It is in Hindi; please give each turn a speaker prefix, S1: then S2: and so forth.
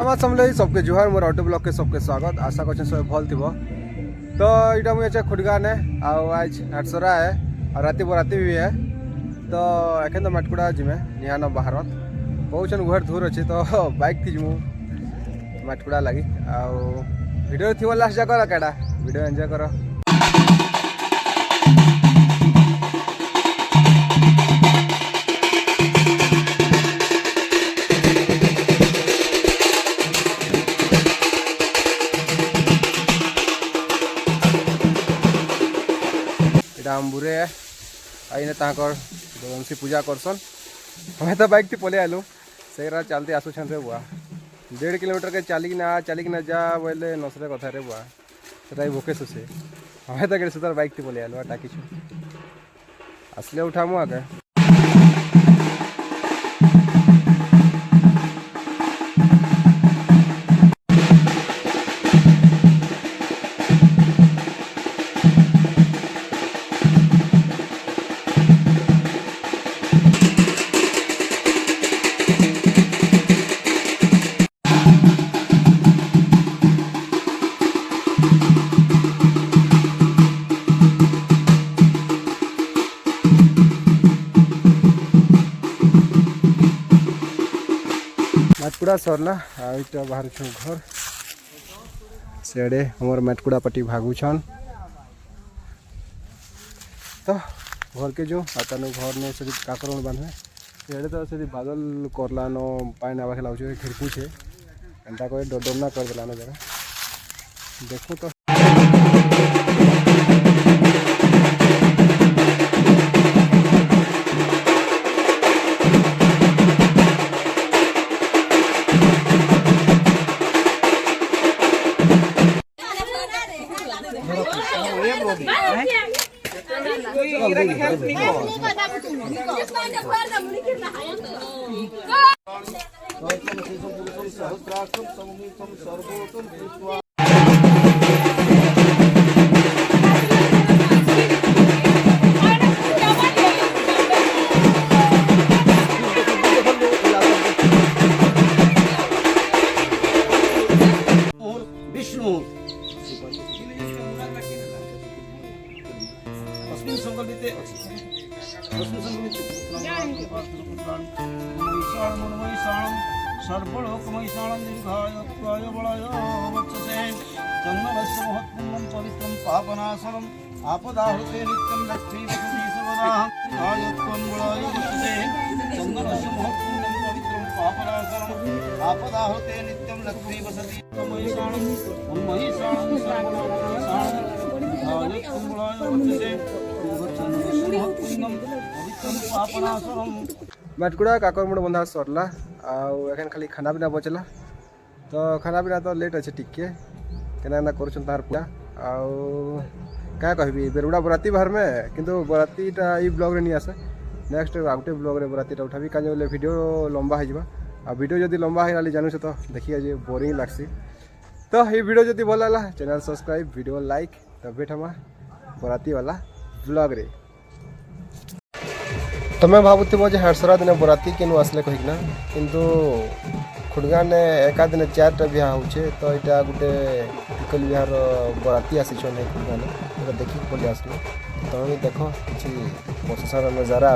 S1: हमार समझे सबके जुहार मोर ऑटो ब्लॉग के सबके स्वागत। आशा कर सब भल थी। तो यहाँ मुझे खुड़गा ने आज हाटसरा है और राति बराती भी है। तो एखन तो मटकुड़ा जिमे निहान बाहर कहन घर धूर अच्छे तो बाइक थी जमु मटकुड़ा लगी वीडियो थी लास्ट जा कर कैडा वीडियो एंजॉय कर। आमबुरे आईने वंशी पूजा करसन हमें तो बाइक थी पले आलु से चलते आसुन रे बुआ 1.5 किलोमीटर के चलिक ना जा बोले नसरे कथा रे बुआ से भोके सुसे हमें तो सुधार बाइक थी पले आलु टाकी आसले उठामु आगे मटकुड़ा सरला आईटा बाहर छु घर सेडे हमर मटकुड़ा पट्टी भागुछन तो घर के जो तनु घर ने से काकर बांधे सेडे तो से बादल करला नो पानी आवा खेला खिड़कू छे एंता कोई डोडोना कर देला ना जरा देखो तो
S2: सर्वलोकमयीशाणं दीर्घायुत्वाय बलाय वक्षसे चन्दनस्य महत्पुण्यं पवित्रं पापनाशनम् आपदाहृते नित्यं लक्ष्मीपति सर्वदा आयुत्वं बलाय वक्षसे चन्दनस्य महत्पुण्यं पवित्रं पापनाशनम् आपदाहृते नित्यं लक्ष्मीपति मयीशाणं मयीशाणं सर्वलोकमयीशाणं आयुत्वं बलाय वक्षसे चन्दनस्य महत्पुण्यं पवित्रं पापनाशनम्
S1: मटकुड़ा काकर मुड़ बंधा सरला आखन खाली खाना पीना बचला तो खाना पीना तो लेट अच्छे टिके केना कर तार पूजा क्या कहबी बेरुड़ा बराती बाहर में किंतु बरातीटा ई ब्लॉग रे नहीं आसे नेक्स्ट आउटे ब्लॉग रे बरातीटा उठाबी का बोले वीडियो लंबा हो आ वीडियो जदि लंबा हो जानू से तो देखिए जे बोरिंग लागसी तो ये वीडियो जदि भल लगा चैनल सब्सक्राइब वीडियो लाइक तो भेट हमा बराती वाला ब्लॉग रे। तो मैं भावुव जे हाटसरा दिन बराती केनु आसले कहीकिना किंतु खुड़गा ने एका दिन 4टा बिहा होचे तो यहाँ गोटे टिकल बिहार बराती आसी खुड़गा ने देखिक पड़े आसलो तो देख कि बस सारा नजारा